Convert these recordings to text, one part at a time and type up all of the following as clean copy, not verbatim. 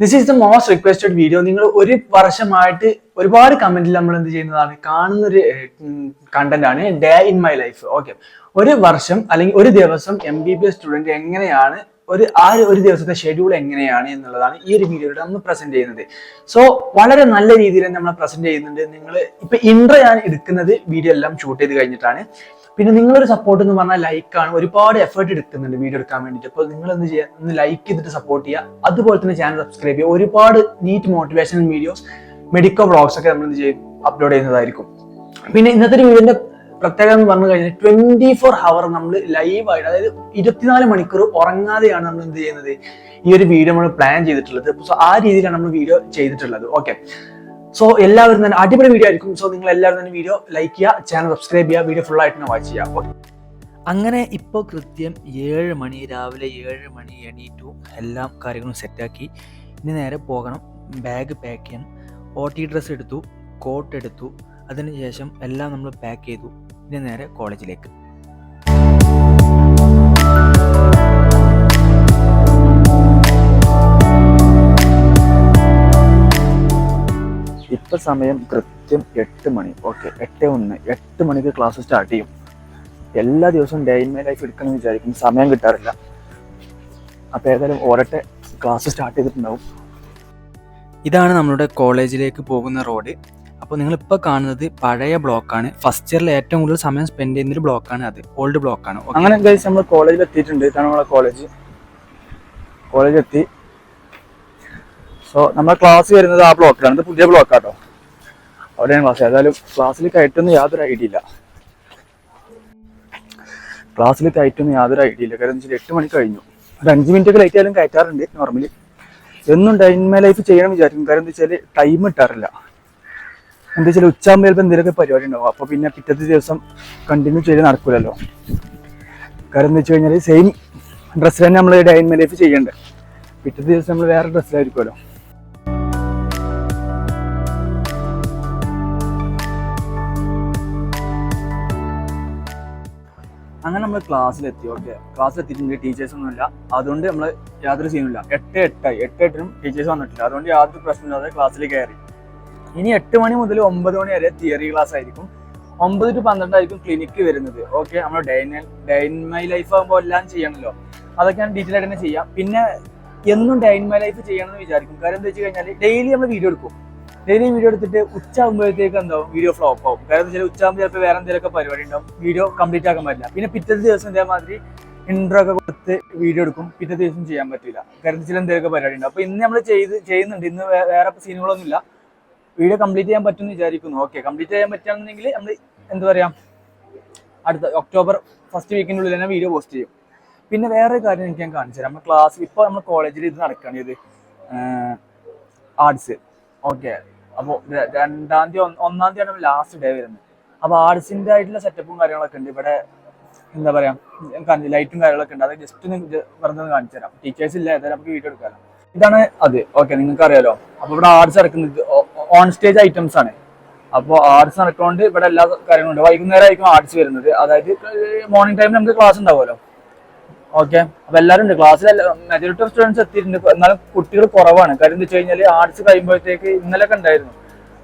This is the most requested video. നിങ്ങൾ ഒരു വർഷമായിട്ട് ഒരുപാട് കമന്റിൽ നമ്മൾ എന്ത് ചെയ്യുന്നതാണ്, കാണുന്ന ഒരു കണ്ടന്റ് ആണ് day in my life. Okay, ഒരു വർഷം അല്ലെങ്കിൽ ഒരു ദിവസം MBBS സ്റ്റുഡന്റ് എങ്ങനെയാണ് ഒരു ദിവസത്തെ ഷെഡ്യൂൾ എങ്ങനെയാണ് എന്നുള്ളതാണ് ഈ ഒരു വീഡിയോയിലൂടെ നമ്മൾ പ്രസന്റ് ചെയ്യുന്നത്. സോ വളരെ നല്ല രീതിയിൽ നമ്മൾ പ്രസന്റ് ചെയ്യുന്നുണ്ട്. നിങ്ങൾ ഇപ്പൊ ഇൻട്രോ ഞാൻ എടുക്കുന്നത് വീഡിയോ എല്ലാം ഷൂട്ട് ചെയ്ത് കഴിഞ്ഞിട്ടാണ്. പിന്നെ നിങ്ങളൊരു സപ്പോർട്ട് എന്ന് പറഞ്ഞാൽ ലൈക്കാണ്. ഒരുപാട് എഫേർട്ട് എടുക്കുന്നുണ്ട് വീഡിയോ എടുക്കാൻ വേണ്ടിയിട്ട്. അപ്പോൾ നിങ്ങൾ എന്ത് ചെയ്യുക, ഒന്ന് ലൈക്ക് ചെയ്തിട്ട് സപ്പോർട്ട് ചെയ്യുക. അതുപോലെ തന്നെ ചാനൽ സബ്സ്ക്രൈബ് ചെയ്യുക. ഒരുപാട് NEET motivational videos, medical vlogs ഒക്കെ നമ്മൾ എന്ത് ചെയ്യും, അപ്ലോഡ് ചെയ്യുന്നതായിരിക്കും. പിന്നെ ഇന്നത്തെ ഒരു വീഡിയോന്റെ പ്രത്യേകത എന്ന് പറഞ്ഞു കഴിഞ്ഞാൽ 24 hour നമ്മൾ ലൈവായിട്ട്, അതായത് 24 മണിക്കൂർ ഉറങ്ങാതെയാണ് നമ്മൾ എന്ത് ചെയ്യുന്നത്, ഈ ഒരു വീഡിയോ നമ്മൾ പ്ലാൻ ചെയ്തിട്ടുള്ളത്. സോ ആ രീതിയിലാണ് നമ്മൾ വീഡിയോ ചെയ്തിട്ടുള്ളത്. ഓക്കെ, സോ എല്ലാവരും തന്നെ അടിപൊളി വീഡിയോ ആയിരിക്കും. സോ നിങ്ങൾ എല്ലാവരും തന്നെ വീഡിയോ ലൈക്ക് ചെയ്യുക, ചാനൽ സബ്സ്ക്രൈബ് ചെയ്യുക, വീഡിയോ ഫുൾ ആയിട്ട് വാച്ച് ചെയ്യുക. അങ്ങനെ ഇപ്പോൾ കൃത്യം 7 മണി, രാവിലെ 7 മണി എണീറ്റു, എല്ലാ കാര്യങ്ങളും സെറ്റാക്കി. ഇനി നേരെ പോകണം, ബാഗ് പാക്ക് ചെയ്യണം. OT ഡ്രസ്സ് എടുത്തു, കോട്ട് എടുത്തു, അതിനുശേഷം എല്ലാം നമ്മൾ പാക്ക് ചെയ്തു. ഇനി നേരെ കോളേജിലേക്ക്. ഇപ്പം സമയം കൃത്യം 8 മണി. ഓക്കെ, 8 മണിക്ക് ക്ലാസ് സ്റ്റാർട്ട് ചെയ്യും. എല്ലാ ദിവസവും ഡേ ഇൻ മൈ ലൈഫ് എടുക്കണമെന്ന് വിചാരിക്കും, സമയം കിട്ടാറില്ല. അപ്പോൾ ഏതായാലും ഓരട്ടെ ക്ലാസ് സ്റ്റാർട്ട് ചെയ്തിട്ടുണ്ടാവും. ഇതാണ് നമ്മളുടെ കോളേജിലേക്ക് പോകുന്ന റോഡ്. അപ്പോൾ നിങ്ങളിപ്പോൾ കാണുന്നത് പഴയ ബ്ലോക്കാണ്. ഫസ്റ്റ് ഇയറിൽ ഏറ്റവും കൂടുതൽ സമയം സ്പെൻഡ് ചെയ്യുന്നൊരു ബ്ലോക്കാണ് അത്, ഓൾഡ് ബ്ലോക്കാണ്. അങ്ങനെ ഗൈസ് നമ്മൾ കോളേജിൽ എത്തിയിട്ടുണ്ട്. ഇതാണ് നമ്മളെ കോളേജ് എത്തി. സോ നമ്മുടെ ക്ലാസ് വരുന്നത് ആ ബ്ലോക്കിലാണ്. ഇത് പുതിയ ബ്ലോക്കാട്ടോ, അവിടെയാണ് ക്ലാസ്. ഏതായാലും ക്ലാസ്സിൽ കയറ്റൊന്നും യാതൊരു ഐഡിയ ഇല്ല. കാരണം വെച്ചാൽ 8 മണി കഴിഞ്ഞു. ഒരു 5 മിനിറ്റ് ഒക്കെ ലേറ്റ് ആയാലും കയറ്റാറുണ്ട് നോർമലി. എന്നും ഡേ ഇൻ മൈ ലൈഫ് ചെയ്യണം വിചാരിക്കും. കാരണം എന്താ വെച്ചാൽ ടൈം കിട്ടാറില്ല. എന്താ വെച്ചാൽ ഉച്ചയാകുമ്പോൾ ചിലപ്പോൾ എന്തെങ്കിലുമൊക്കെ പരിപാടി ഉണ്ടാവും. അപ്പോൾ പിന്നെ പിറ്റത്തെ ദിവസം കണ്ടിന്യൂ ചെയ്ത് നടക്കില്ലല്ലോ. കാരണം എന്താ വെച്ച് കഴിഞ്ഞാൽ സെയിം ഡ്രസ്സിൽ തന്നെ നമ്മൾ ഡേ ഇൻ മൈ ലൈഫ് ചെയ്യണ്ടേ. പിറ്റത്തെ ദിവസം നമ്മൾ വേറെ ഡ്രസ്സിലായിരിക്കുമല്ലോ. അങ്ങനെ നമ്മൾ ക്ലാസ്സിലെത്തി. ഓക്കെ, ക്ലാസ്സിലെത്തിയിട്ടുണ്ട്. ടീച്ചേഴ്സ് ഒന്നുമില്ല, അതുകൊണ്ട് നമ്മൾ യാതൊരു സീനുമില്ല. 8:08 ടീച്ചേഴ്സ് വന്നിട്ടില്ല, അതുകൊണ്ട് യാതൊരു പ്രശ്നമില്ലാതെ ക്ലാസ്സിൽ കയറി. ഇനി 8 മണി മുതൽ 9 മണി വരെ തിയറി ക്ലാസ് ആയിരിക്കും. 9 to 12 ആയിരിക്കും ക്ലിനിക്ക് വരുന്നത്. ഓക്കെ, നമ്മൾ ഡേ ഇൻ മൈ ലൈഫ് ആകുമ്പോൾ എല്ലാം ചെയ്യണമല്ലോ, അതൊക്കെ ഞാൻ ഡീറ്റെയിൽ ആയിട്ട് തന്നെ ചെയ്യാം. പിന്നെ എന്നും ഡേ ഇൻ മൈ ലൈഫ് ചെയ്യണമെന്ന് വിചാരിക്കും. കാര്യം എന്താ വെച്ച് കഴിഞ്ഞാൽ ഡെയിലി നമ്മൾ വീഡിയോ എടുക്കും. ഡെയിലി വീഡിയോ എടുത്തിട്ട് ഉച്ചയാകുമ്പോഴത്തേക്ക് എന്താവും, വീഡിയോ ഫ്ലോപ്പ് ആവും. കാരണം എന്താ വെച്ചാൽ ഉച്ചയാകുമ്പോൾ ചിലപ്പോൾ വേറെ എന്തെങ്കിലുമൊക്കെ പരിപാടി ഉണ്ടാവും, വീഡിയോ കംപ്ലീറ്റ് ആക്കാൻ പറ്റില്ല. പിന്നെ പിറ്റത്തെ ദിവസം ഇതേമാതിരി ഇൻട്രോ ഒക്കെ കൊടുത്ത് വീഡിയോ എടുക്കും, പിറ്റത്തെ ദിവസം ചെയ്യാൻ പറ്റില്ല. കാരണം വെച്ചാൽ എന്തെങ്കിലുമൊക്കെ പരിപാടി ഉണ്ടാവും. അപ്പോൾ ഇന്ന് നമ്മൾ ചെയ്യുന്നുണ്ട്. ഇന്ന് വേറെ സീനുകളൊന്നും ഇല്ല. വീഡിയോ കംപ്ലീറ്റ് ചെയ്യാൻ പറ്റുമെന്ന് വിചാരിക്കുന്നു. ഓക്കെ, കംപ്ലീറ്റ് ചെയ്യാൻ പറ്റുകയാണെന്നുണ്ടെങ്കിൽ നമ്മൾ എന്താ പറയുക, അടുത്ത ഒക്ടോബർ ഫസ്റ്റ് വീക്കിനുള്ളിൽ തന്നെ വീഡിയോ പോസ്റ്റ് ചെയ്യും. പിന്നെ വേറെ കാര്യം എനിക്ക് ഞാൻ കാണിച്ചു തരാം. നമ്മൾ ക്ലാസ്സിൽ ഇപ്പോൾ നമ്മൾ കോളേജിൽ ഇത് നടക്കുകയാണ്, ഇത് ആർട്സ്. ഓക്കെ, അപ്പോൾ 2-ാം തീയതി 1-ാം തീയതിയാണ് ലാസ്റ്റ് ഡേ വരുന്നത്. അപ്പോൾ ആർട്സിൻ്റെ ആയിട്ടുള്ള സെറ്റപ്പും കാര്യങ്ങളൊക്കെ ഉണ്ട് ഇവിടെ. എന്താ പറയുക, ലൈറ്റും കാര്യങ്ങളൊക്കെ ഉണ്ട്. അത് ജസ്റ്റ് വെറുതെ കാണിച്ചു തരാം. ടീച്ചേഴ്സ് ഇല്ല, ഏതായാലും നമുക്ക് വീഡിയോ എടുക്കാമല്ലോ. ഇതാണ് അത്. ഓക്കെ, നിങ്ങൾക്ക് അറിയാലോ. അപ്പോൾ ഇവിടെ ആർട്സ് നടക്കുന്നത് ഓൺ സ്റ്റേജ് ഐറ്റംസ് ആണ്. അപ്പോൾ ആർട്സ് നടക്കുകൊണ്ട് ഇവിടെ എല്ലാ കാര്യങ്ങളും ഉണ്ട്. വൈകുന്നേരം ആയിരിക്കും ആർട്സ് വരുന്നത്. അതായത് മോർണിംഗ് ടൈമിൽ നമുക്ക് ക്ലാസ് ഉണ്ടാവുമല്ലോ. ഓക്കെ, അപ്പോൾ എല്ലാവരും ഉണ്ട് ക്ലാസ്സിൽ. മെജോറിറ്റി ഓഫ് സ്റ്റുഡൻസ് എത്തിയിട്ടുണ്ട്. എന്നാലും കുട്ടികൾ കുറവാണ്. കാര്യം എന്താ വെച്ച് കഴിഞ്ഞാൽ ആർട്സ് കഴിയുമ്പോഴത്തേക്ക്, ഇന്നലെയൊക്കെ ഉണ്ടായിരുന്നു,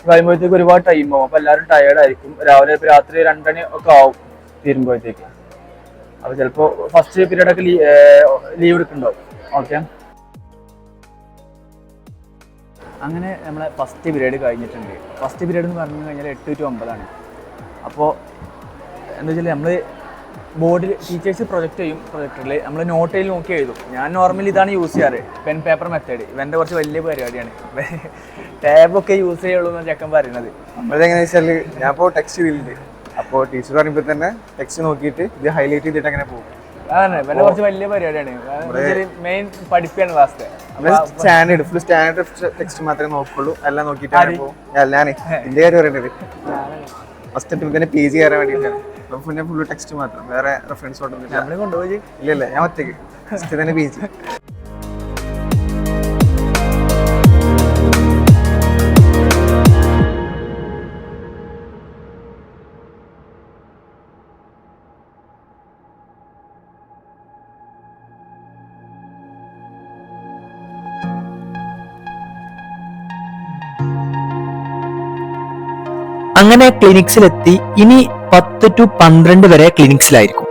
കഴിയുമ്പോഴത്തേക്ക് ഒരുപാട് ടൈം ആവും. അപ്പോൾ എല്ലാവരും ടയേർഡ് ആയിരിക്കും. രാവിലെ ഇപ്പോൾ രാത്രി 2 മണി ഒക്കെ ആവും തീരുമ്പോഴത്തേക്ക്. അപ്പോൾ ചിലപ്പോൾ ഫസ്റ്റ് പീരീഡൊക്കെ ലീവ് എടുക്കുന്നുണ്ടാവും. ഓക്കെ, അങ്ങനെ നമ്മളെ ഫസ്റ്റ് പീരീഡ് കഴിഞ്ഞിട്ടുണ്ട്. ഫസ്റ്റ് പീരീഡ് എന്ന് പറഞ്ഞു കഴിഞ്ഞാൽ 8 to 9 അപ്പോൾ എന്താ വെച്ചാൽ നമ്മൾ ബോർഡിൽ ടീച്ചേഴ്സ് പ്രൊജക്റ്റ് ചെയ്യും. പ്രൊജക്ടറിൽ നമ്മൾ നോട്ടിൽ നോക്കി എഴുതും. ഞാൻ നോർമലി ഇതാണ് യൂസ് ചെയ്യാറ്, പെൻ പേപ്പർ മെത്തേഡ്. ഇവൻ്റെ കുറച്ച് വലിയ പരിപാടിയാണ്. ടാബൊക്കെ യൂസ് ചെയ്യുള്ളൂ എന്നാണ് ചെക്കൻ പറയുന്നത്. നമ്മളെങ്ങനെയാ വെച്ചാൽ ഞാൻ ഇപ്പോൾ ടെക്സ്റ്റ് ചെയ്തിട്ടുണ്ട്. അപ്പോൾ ടീച്ചർ പറയുമ്പോൾ തന്നെ ടെക്സ്റ്റ് നോക്കിയിട്ട് ഇത് ഹൈലൈറ്റ് ചെയ്തിട്ട് അങ്ങനെ പോകും. അതാണ് ഇവൻ്റെ കുറച്ച് വലിയ പരിപാടിയാണ്. മെയിൻ പഠിപ്പിയാണ് ക്ലാസ്സിലെ. ഫുൾ സ്റ്റാൻഡേർഡ് ടെക്സ്റ്റ് മാത്രമേ നോക്കുള്ളൂ. എല്ലാം നോക്കിയിട്ടാണ് പോകും. ഞാൻ എൻ്റെ കാര്യം പറയുന്നത് ഫസ്റ്റ് തന്നെ PG കയറാൻ വേണ്ടിയിട്ടാണ്. അപ്പോൾ ഞാൻ ഫുൾ ടെക്സ്റ്റ് മാത്രം, വേറെ റെഫറൻസ് ഒന്നും കൊണ്ടുപോയി ഇല്ല. ഞാൻ ഒറ്റയ്ക്ക് ഫസ്റ്റ് തന്നെ PG. അങ്ങനെ ക്ലിനിക്സിലെത്തി. ഇനി 10 to 12 വരെ ക്ലിനിക്സിലായിരിക്കും.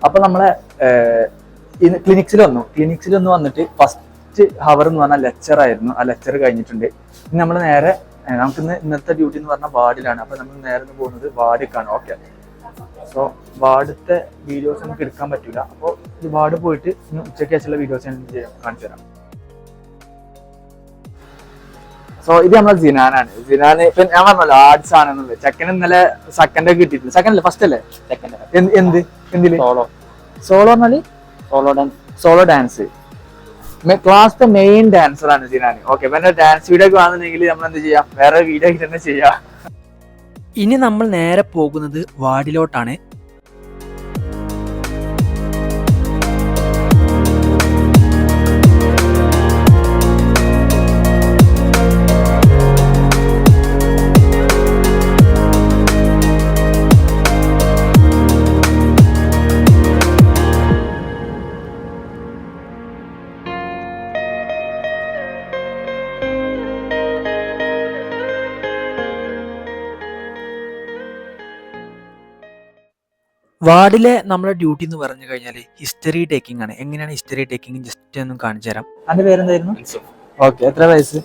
അപ്പൊ നമ്മളെ ക്ലിനിക്സിൽ വന്നു വന്നിട്ട് ഫസ്റ്റ് ഹവർ എന്ന് പറഞ്ഞാൽ ലെക്ചർ ആയിരുന്നു. ആ ലെക്ചർ കഴിഞ്ഞിട്ടുണ്ട്. ഇനി നമ്മൾ നേരെ നമുക്കിന്ന് ഇന്നത്തെ ഡ്യൂട്ടി എന്ന് പറഞ്ഞാൽ വാർഡിലാണ്. അപ്പൊ നമ്മൾ നേരെ പോകുന്നത് വാർഡിലേക്കാണ്. ഓക്കെ, സോ വാർഡത്തെ വീഡിയോസ് നമുക്ക് എടുക്കാൻ പറ്റില്ല. അപ്പോൾ ഈ വാർഡ് പോയിട്ട് ഉച്ചയ്ക്ക് ശേഷമുള്ള വീഡിയോസ് ഞാൻ കാണിച്ചു തരാം. സോ ഇത് നമ്മളെ ജിനാനാണ്. ജിനാൻ ഇപ്പൊ ഞാൻ പറഞ്ഞല്ലോ ആർട്സ് ആണെന്നുള്ളത്. ചെക്കൻ ഇന്നലെ സെക്കൻഡ് ഒക്കെ കിട്ടിയിട്ടുണ്ട്. സെക്കൻഡ് അല്ലേ, ഫസ്റ്റ് അല്ലേ? എന്തില്? സോളോ പറഞ്ഞാല് സോളോ ഡാൻസ്. ക്ലാസ്സിലെ മെയിൻ ഡാൻസർ ആണ് ജിനാൻ. ഓക്കെ, പിന്നെ ഡാൻസ് വീഡിയോ ഒക്കെ കാണുന്നുണ്ടെങ്കിൽ നമ്മൾ എന്ത് ചെയ്യാം, വേറെ വീഡിയോ ആയിട്ട് തന്നെ ചെയ്യാം. ഇനി നമ്മൾ നേരെ പോകുന്നത് വാർഡിലോട്ടാണ്. വാർഡിലെ നമ്മുടെ ഡ്യൂട്ടി എന്ന് പറഞ്ഞു കഴിഞ്ഞാൽ ഹിസ്റ്ററി ടേക്കിംഗ് ആണ്. എങ്ങനെയാണ് ഹിസ്റ്ററി ടേക്കിംഗ് ജസ്റ്റ് ഒന്നും കാണിച്ചു തരാം. അതിന്റെ പേരെന്തായിരുന്നു? ഓക്കെ, എത്ര വയസ്സ്?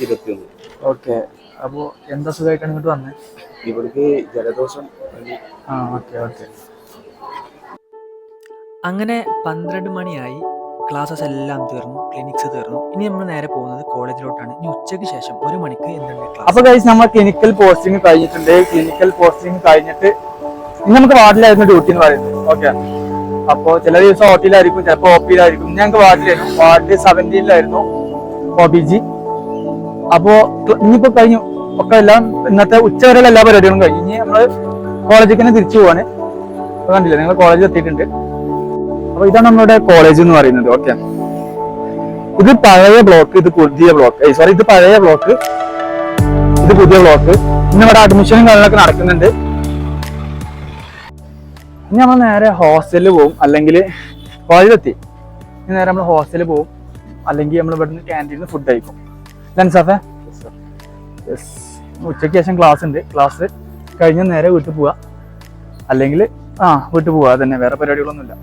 21. ഓക്കെ, അപ്പോ എന്താ സുഖമായിട്ടാണ് ഇങ്ങോട്ട് വന്നത്? ഇവിടേക്ക് ജലദോഷം. Okay okay. അങ്ങനെ 12 മണിയായി. ക്ലാസ്സസ് എല്ലാം തീർന്നു, ക്ലിനിക്സ് തീർന്നു. ഇനി നമ്മൾ നേരെ പോകുന്നത് കോളേജിലോട്ടാണ്. ഇനി ഉച്ചയ്ക്ക് ശേഷം 1 മണിക്ക് എന്തുണ്ട് ക്ലാസ്. അപ്പൊ ഗൈസ്, നമ്മൾ ക്ലിനിക്കൽ പോസ്റ്റിംഗ് കഴിഞ്ഞിട്ടുണ്ട്. ക്ലിനിക്കൽ പോസ്റ്റിംഗ് കഴിഞ്ഞിട്ട് ഇനി നമുക്ക് വാർഡിലായിരുന്നു ഡ്യൂട്ടി എന്ന് പറയുന്നത്. ഓക്കെ, അപ്പോ ചില ദിവസം ഓട്ടിയിലായിരിക്കും, ചിലപ്പോ OP-യിലായിരിക്കും. ഞങ്ങൾക്ക് വാർഡിലായിരുന്നു. Ward 17-ലായിരുന്നു OBG. അപ്പോ ഇനിയിപ്പോ കഴിഞ്ഞു ഒക്കെ എല്ലാം. ഇന്നത്തെ ഉച്ചവരെയുള്ള എല്ലാ പരിപാടികളും കഴിഞ്ഞു. ഇനി നമ്മള് കോളേജിൽ തന്നെ തിരിച്ചു പോവാണ്. കണ്ടില്ലേ, നിങ്ങൾ കോളേജിൽ എത്തിയിട്ടുണ്ട്. അപ്പൊ ഇതാണ് നമ്മുടെ കോളേജ് എന്ന് പറയുന്നത്. ഓക്കെ, ഇത് പഴയ ബ്ലോക്ക്, ഇത് പുതിയ ബ്ലോക്ക്. സോറി, ഇത് പഴയ ബ്ലോക്ക്, ഇത് പുതിയ ബ്ലോക്ക്. ഇന്ന് ഇവിടെ അഡ്മിഷനും കാര്യങ്ങളൊക്കെ നടക്കുന്നുണ്ട്. ഇനി നമ്മൾ നേരെ ഹോസ്റ്റലിൽ പോകും, അല്ലെങ്കിൽ കോളേജിലെത്തി ഇനി നേരെ നമ്മൾ ഹോസ്റ്റലിൽ പോകും, അല്ലെങ്കിൽ നമ്മൾ ഇവിടുന്ന് ക്യാൻറ്റീനിൽ നിന്ന് ഫുഡ് കഴിക്കും. ലൻസാഫേ, ഉച്ചയ്ക്ക് ശേഷം ക്ലാസ് ഉണ്ട്. ക്ലാസ് കഴിഞ്ഞ് നേരെ വീട്ടിൽ പോവുക, അല്ലെങ്കിൽ വീട്ടിൽ പോവുക. അതന്നെ, വേറെ പരിപാടികളൊന്നുമില്ല.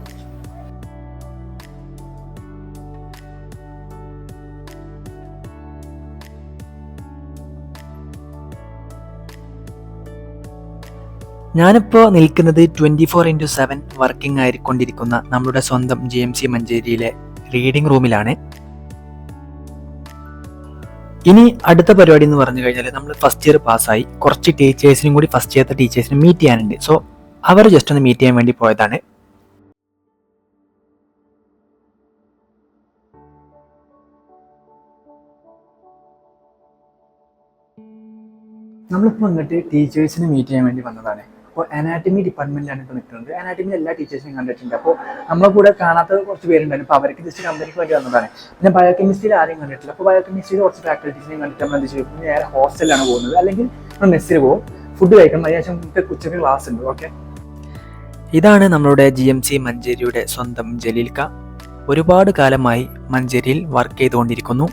ഞാനിപ്പോൾ നിൽക്കുന്നത് 24/7 വർക്കിംഗ് ആയിക്കൊണ്ടിരിക്കുന്ന നമ്മുടെ സ്വന്തം GMC മഞ്ചേരിയിലെ റീഡിംഗ് റൂമിലാണ്. ഇനി അടുത്ത പരിപാടി എന്ന് പറഞ്ഞു കഴിഞ്ഞാൽ നമ്മൾ ഫസ്റ്റ് ഇയർ പാസ്സായി. കുറച്ച് ടീച്ചേഴ്സിനും കൂടി ഫസ്റ്റ് ഇയർത്തെ ടീച്ചേഴ്സിനും മീറ്റ് ചെയ്യാനുണ്ട്. സോ അവർ ജസ്റ്റ് ഒന്ന് മീറ്റ് ചെയ്യാൻ വേണ്ടി പോയതാണ്. നമ്മളിപ്പോൾ ഇങ്ങോട്ട് ടീച്ചേഴ്സിനെ മീറ്റ് ചെയ്യാൻ വേണ്ടി വന്നതാണ്. അപ്പോൾ അനാറ്റമി ഡിപ്പാർട്ട്മെന്റിലാണ് ഇപ്പോൾ നിൽക്കുന്നത്. അനാറ്റമിയിൽ എല്ലാ ടീച്ചേഴ്സിനും കണ്ടിട്ടുണ്ട്. അപ്പോൾ നമ്മളെ കൂടെ കാണാത്ത കുറച്ച് പേരുണ്ടായിരുന്നു. അപ്പോൾ അവർക്ക് ജസ്റ്റ് കമ്പനിക്ക് വേണ്ടി വന്നതാണ്. പിന്നെ ബയോകെമിസ്ട്രിയിൽ ആരെയും കണ്ടിട്ടില്ല. അപ്പോൾ ബയോകെമിസ്ട്രിയിൽ കുറച്ച് ഫാക്കൽറ്റീസിനെയും കണ്ടിട്ട് നമ്മൾ എന്ത് ചെയ്യും, നേരെ ഹോസ്റ്റലിലാണ് പോകുന്നത്, അല്ലെങ്കിൽ നമ്മൾ മെസ്സിൽ പോകും, ഫുഡ് കഴിക്കണം. അതിനുശേഷം ഉച്ചയ്ക്ക് ക്ലാസ് ഉണ്ട്. ഓക്കെ, ഇതാണ് നമ്മളുടെ GMC മഞ്ചേരിയുടെ സ്വന്തം ജലീൽക്ക. ഒരുപാട് കാലമായി മഞ്ചേരിയിൽ വർക്ക് ചെയ്തുകൊണ്ടിരിക്കുന്നു.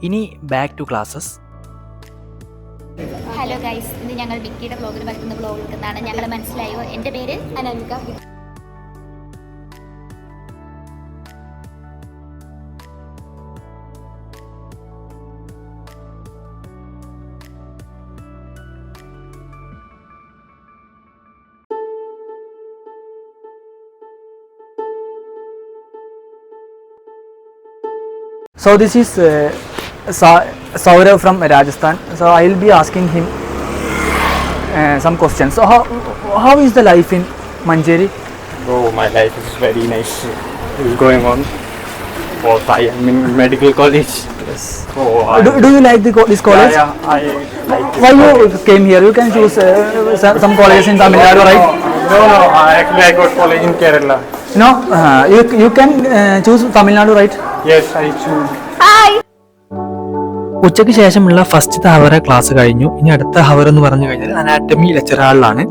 ഇനി back to classes. Hello guys, ഇന്ന് ഞങ്ങൾ വിക്കിയുടെ ബ്ലോഗിൽ വരുന്ന ബ്ലോഗ് എടുക്കുന്നതാണ്. ഞങ്ങൾ മനസ്സിലായോ, എൻ്റെ പേര് Anamika. So this is Saurav from Rajasthan. So I will be asking him some questions. So how is the life in Manjeri? Oh, my life is very nice. It's going on. Both I am in medical college. Yes. Oh, Do you like this college? yeah, I like Why you came here? You can choose some colleges in Tamil Nadu, right? No, actually I got college in Kerala. No, you can choose Tamil Nadu, right? Yes, I choose. ഉച്ചയ്ക്ക് ശേഷമുള്ള ഫസ്റ്റത്തെ ഹവറെ class കഴിഞ്ഞു. ഇനി അടുത്ത hour എന്ന് പറഞ്ഞു കഴിഞ്ഞാൽ anatomy lecture ഹാളിലാണ്.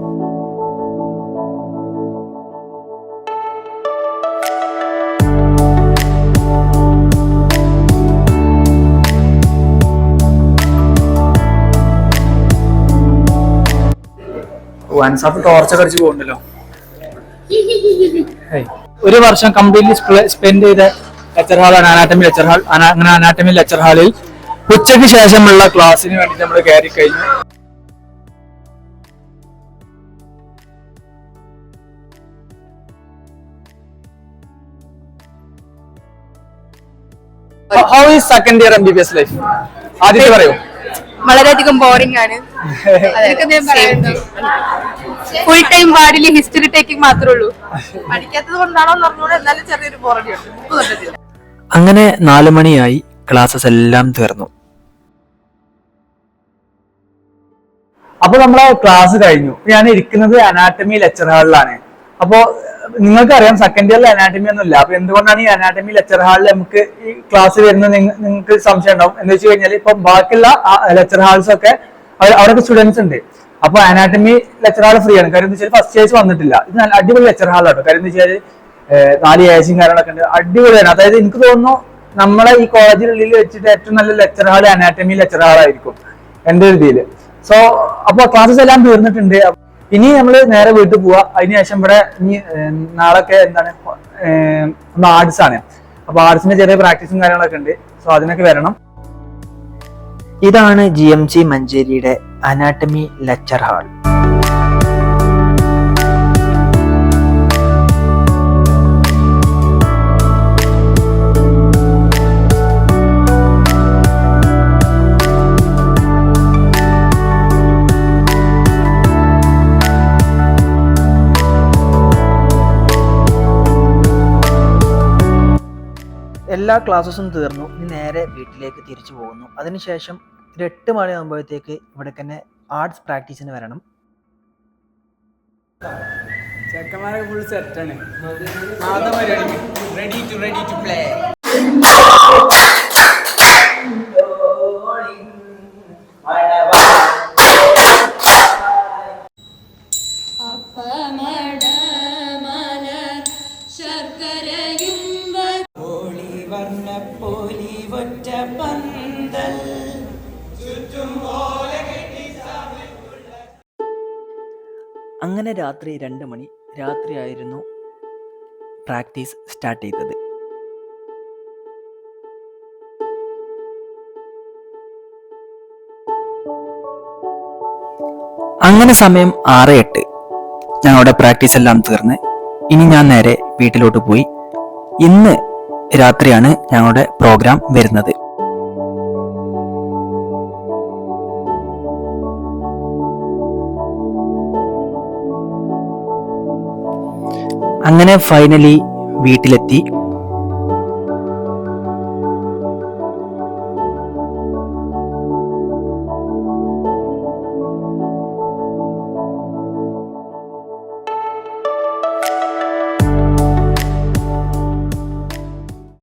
Ansaf torture അടിച്ച് പോകുന്നുണ്ടല്ലോ. ഒരു വർഷം കംപ്ലീറ്റ്ലി സ്പെൻഡ് ചെയ്ത ലെക്ചർ ഹാളാണ് അനാറ്റമി ലെക്ചർ ഹാൾ. അങ്ങനെ അനാറ്റമി ലെക്ചർ ഹാളിൽ ഉച്ചയ്ക്ക് ശേഷമുള്ള ക്ലാസ്സിന് വേണ്ടി നമ്മൾ കയറി കഴിഞ്ഞു. How is second year MBBS life? ആദ്യത്തെ പറയൂ. വളരെയധികം ബോറിംഗ് ആണ്. ഫുൾ ടൈം വാർഡില് ഹിസ്റ്ററി ടേക്കിംഗ് മാത്രമേ ഉള്ളൂ. പഠിക്കാത്തത് കൊണ്ടാണോ പറഞ്ഞോളൂ, എന്നാലും ചെറിയൊരു ബോറടിയുണ്ട്. അങ്ങനെ 4 മണിയായി. ക്ലാസ്സസ് എല്ലാം തീർന്നു. അപ്പൊ നമ്മളെ ക്ലാസ് കഴിഞ്ഞു. ഞാൻ ഇരിക്കുന്നത് അനാറ്റമി ലെക്ചർ ഹാളിലാണ്. അപ്പോ നിങ്ങൾക്കറിയാം സെക്കൻഡ് ഇയറിൽ അനാറ്റമി ഒന്നും ഇല്ല. അപ്പൊ എന്തുകൊണ്ടാണ് ഈ അനാറ്റമി ലെക്ചർ ഹാളിൽ നമുക്ക് ഈ ക്ലാസ് വരുന്നത് നിങ്ങൾക്ക് സംശയം ഉണ്ടാവും. എന്ന് വെച്ച് കഴിഞ്ഞാൽ ഇപ്പൊ ബാക്കിയുള്ള ലെക്ചർ ഹാൾസ് ഒക്കെ അവിടെയൊക്കെ സ്റ്റുഡൻസ് ഉണ്ട്. അപ്പൊ അനാറ്റമി ലെക്ചർ ഹാൾ ഫ്രീ ആണ്. കാര്യം എന്താ വെച്ചാൽ ഫസ്റ്റ് ഇയേഴ്സ് വന്നിട്ടില്ല. ഇത് നല്ല അടിപൊളി ലെക്ചർ ഹാളാട്ടോ. കാര്യം എന്താ വെച്ചാൽ 4 ഏഴ്സും കാര്യങ്ങളൊക്കെ ഉണ്ട്. അടിപൊളിയാണ്. അതായത് എനിക്ക് തോന്നുന്നു നമ്മളെ ഈ കോളേജിനുള്ളിൽ വെച്ചിട്ട് ഏറ്റവും നല്ല ലെക്ചർ ഹാൾ അനാറ്റമി ലെക്ചർ ഹാളായിരിക്കും എന്റെ ഒരു ഇതില്. സോ അപ്പൊ ക്ലാസ്സസ് എല്ലാം തീർന്നിട്ടുണ്ട്. ഇനി നമ്മൾ നേരെ വീട്ടിൽ പോവാ. അതിനുശേഷം ഇവിടെ ഇനി നാളൊക്കെ എന്താണ് ആർട്സ് ആണ്. അപ്പൊ ആർട്സിന്റെ ചെറിയ പ്രാക്ടീസും കാര്യങ്ങളൊക്കെ ഉണ്ട്. സോ അതിനൊക്കെ വരണം. ഇതാണ് GMG മഞ്ചേരിയുടെ അനാറ്റമി ലെക്ചർ ഹാൾ. എല്ലാ ക്ലാസ്സസും തീർന്നു. ഇനി നേരെ വീട്ടിലേക്ക് തിരിച്ചു പോകുന്നു. അതിനുശേഷം ഒരു 8 മണിയാകുമ്പോഴത്തേക്ക് ഇവിടെ തന്നെ ആർട്സ് പ്രാക്ടീസിന് വരണം. ചെക്കന്മാരൊക്കെ ഫുൾ സെറ്റാണ്. Ready to play. അങ്ങനെ രാത്രി 2 മണി. രാത്രിയായിരുന്നു പ്രാക്ടീസ് സ്റ്റാർട്ട് ചെയ്തത്. അങ്ങനെ സമയം 6:08. ഞങ്ങളുടെ പ്രാക്ടീസ് എല്ലാം തീർന്ന് ഇനി ഞാൻ നേരെ വീട്ടിലോട്ട് പോയി. ഇന്ന് രാത്രിയാണ് ഞങ്ങളുടെ പ്രോഗ്രാം വരുന്നത്. അങ്ങനെ ഫൈനലി വീട്ടിലെത്തി.